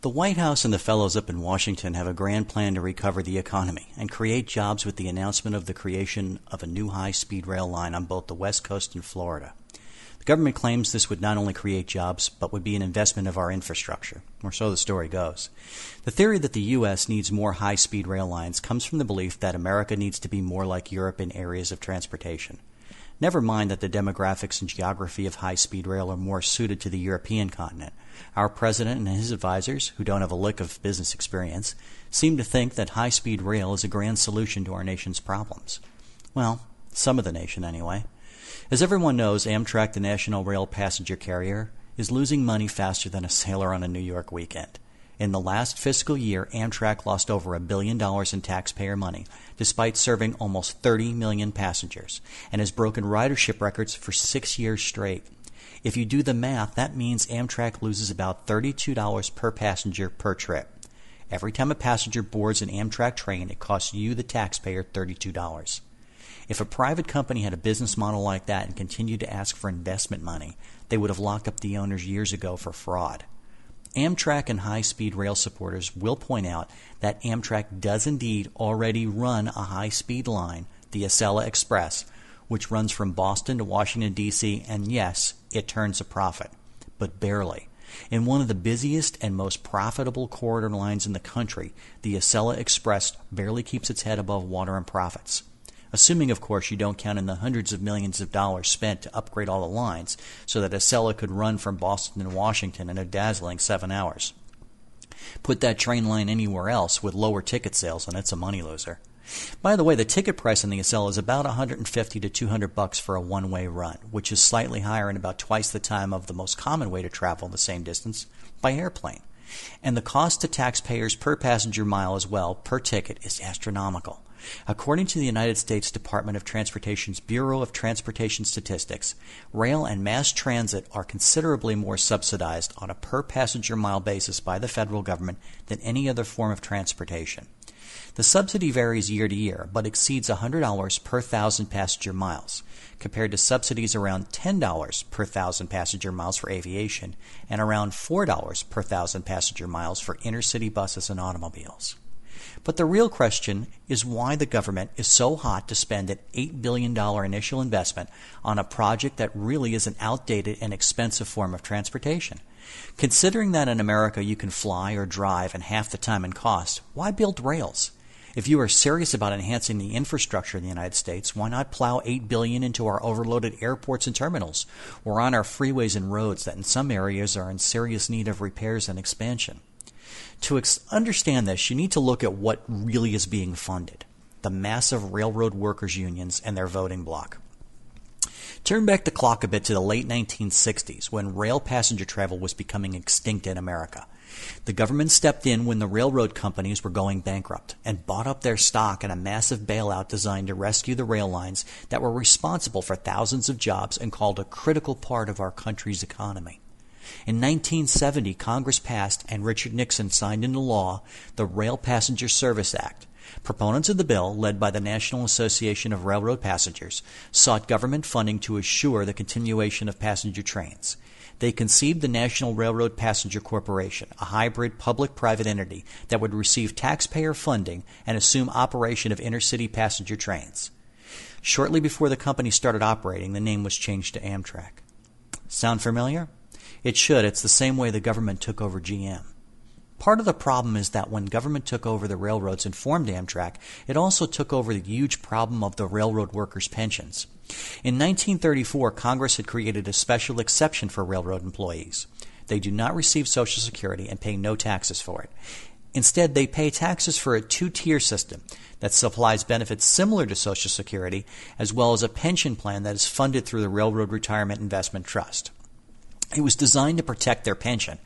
The White House and the fellows up in Washington have a grand plan to recover the economy and create jobs with the announcement of the creation of a new high-speed rail line on both the West Coast and Florida. The government claims this would not only create jobs, but would be an investment of our infrastructure, or so the story goes. The theory that the U.S. needs more high-speed rail lines comes from the belief that America needs to be more like Europe in areas of transportation. Never mind that the demographics and geography of high-speed rail are more suited to the European continent. Our president and his advisors, who don't have a lick of business experience, seem to think that high-speed rail is a grand solution to our nation's problems. Well, some of the nation anyway. As everyone knows, Amtrak, the national rail passenger carrier, is losing money faster than a sailor on a New York weekend. In the last fiscal year, Amtrak lost over $1 billion in taxpayer money, despite serving almost 30 million passengers, and has broken ridership records for 6 years straight. If you do the math, that means Amtrak loses about $32 per passenger per trip. Every time a passenger boards an Amtrak train, it costs you, the taxpayer, $32. If a private company had a business model like that and continued to ask for investment money, they would have locked up the owners years ago for fraud. Amtrak and high-speed rail supporters will point out that Amtrak does indeed already run a high-speed line, the Acela Express, which runs from Boston to Washington, D.C., and yes, it turns a profit, but barely. In one of the busiest and most profitable corridor lines in the country, the Acela Express barely keeps its head above water in profits. Assuming, of course, you don't count in the hundreds of millions of dollars spent to upgrade all the lines so that Acela could run from Boston to Washington in a dazzling 7 hours. Put that train line anywhere else with lower ticket sales and it's a money loser. By the way, the ticket price on the Acela is about $150 to $200 for a one-way run, which is slightly higher and about twice the time of the most common way to travel the same distance, by airplane. And the cost to taxpayers per passenger mile as well, per ticket, is astronomical. According to the United States Department of Transportation's Bureau of Transportation Statistics, rail and mass transit are considerably more subsidized on a per-passenger mile basis by the federal government than any other form of transportation. The subsidy varies year to year, but exceeds $100 per 1,000 passenger miles, compared to subsidies around $10 per 1,000 passenger miles for aviation and around $4 per 1,000 passenger miles for intercity buses and automobiles. But the real question is why the government is so hot to spend an $8 billion initial investment on a project that really is an outdated and expensive form of transportation. Considering that in America you can fly or drive in half the time and cost, why build rails? If you are serious about enhancing the infrastructure in the United States, why not plow $8 billion into our overloaded airports and terminals, or on our freeways and roads that in some areas are in serious need of repairs and expansion? To understand this, you need to look at what really is being funded: the massive railroad workers' unions and their voting bloc. Turn back the clock a bit to the late 1960s, when rail passenger travel was becoming extinct in America. The government stepped in when the railroad companies were going bankrupt and bought up their stock in a massive bailout designed to rescue the rail lines that were responsible for thousands of jobs and called a critical part of our country's economy. In 1970, Congress passed and Richard Nixon signed into law the Rail Passenger Service Act. Proponents of the bill, led by the National Association of Railroad Passengers, sought government funding to assure the continuation of passenger trains. They conceived the National Railroad Passenger Corporation, a hybrid public-private entity that would receive taxpayer funding and assume operation of intercity passenger trains. Shortly before the company started operating, the name was changed to Amtrak. Sound familiar? It should. It's the same way the government took over GM. Part of the problem is that when government took over the railroads and formed Amtrak, it also took over the huge problem of the railroad workers' pensions. In 1934, Congress had created a special exception for railroad employees. They do not receive Social Security and pay no taxes for it. Instead, they pay taxes for a two-tier system that supplies benefits similar to Social Security, as well as a pension plan that is funded through the Railroad Retirement Investment Trust. It was designed to protect their pension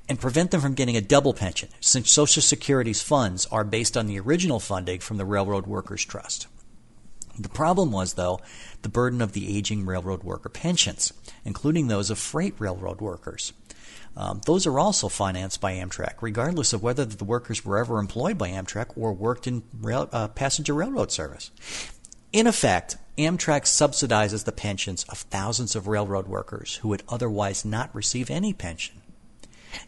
and prevent them from getting a double pension, since Social Security's funds are based on the original funding from the Railroad Workers Trust. The problem was, though, the burden of the aging railroad worker pensions, including those of freight railroad workers. Those are also financed by Amtrak, regardless of whether the workers were ever employed by Amtrak or worked in passenger railroad service. In effect, Amtrak subsidizes the pensions of thousands of railroad workers who would otherwise not receive any pension.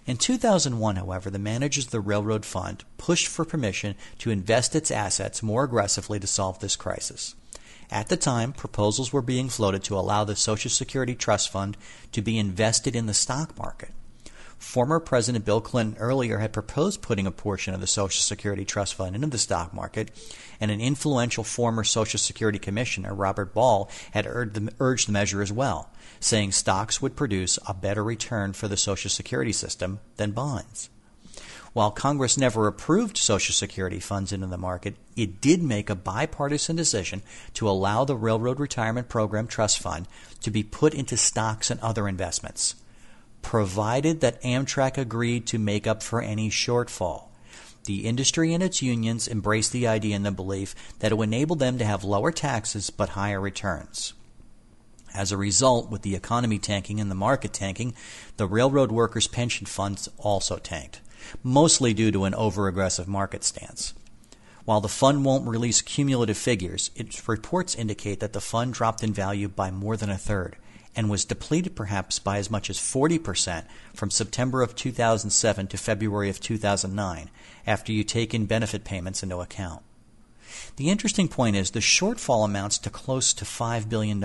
In 2001, however, the managers of the Railroad Fund pushed for permission to invest its assets more aggressively to solve this crisis. At the time, proposals were being floated to allow the Social Security Trust Fund to be invested in the stock market. Former President Bill Clinton earlier had proposed putting a portion of the Social Security Trust Fund into the stock market, and an influential former Social Security Commissioner, Robert Ball, had urged the measure as well, saying stocks would produce a better return for the Social Security system than bonds. While Congress never approved Social Security funds into the market, it did make a bipartisan decision to allow the Railroad Retirement Program Trust Fund to be put into stocks and other investments, provided that Amtrak agreed to make up for any shortfall. The industry and its unions embraced the idea and the belief that it would enable them to have lower taxes but higher returns. As a result, with the economy tanking and the market tanking, the railroad workers' pension funds also tanked, mostly due to an over-aggressive market stance. While the fund won't release cumulative figures, its reports indicate that the fund dropped in value by more than a third, and was depleted perhaps by as much as 40% from September of 2007 to February of 2009, after you take in benefit payments into account. The interesting point is the shortfall amounts to close to $5 billion.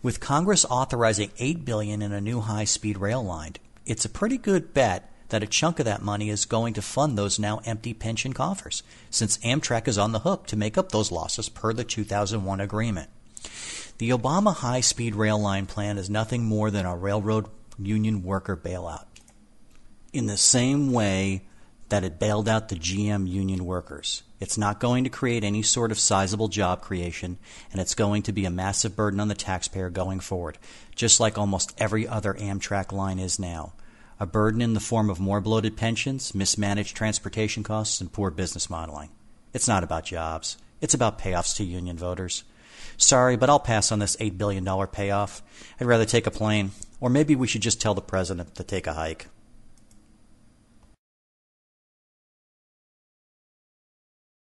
With Congress authorizing $8 billion in a new high-speed rail line, it's a pretty good bet that a chunk of that money is going to fund those now empty pension coffers, since Amtrak is on the hook to make up those losses per the 2001 agreement. The Obama high-speed rail line plan is nothing more than a railroad union worker bailout, in the same way that it bailed out the GM union workers. It's not going to create any sort of sizable job creation, and it's going to be a massive burden on the taxpayer going forward, just like almost every other Amtrak line is now. A burden in the form of more bloated pensions, mismanaged transportation costs, and poor business modeling. It's not about jobs. It's about payoffs to union voters. Sorry, but I'll pass on this $8 billion payoff. I'd rather take a plane, or maybe we should just tell the president to take a hike.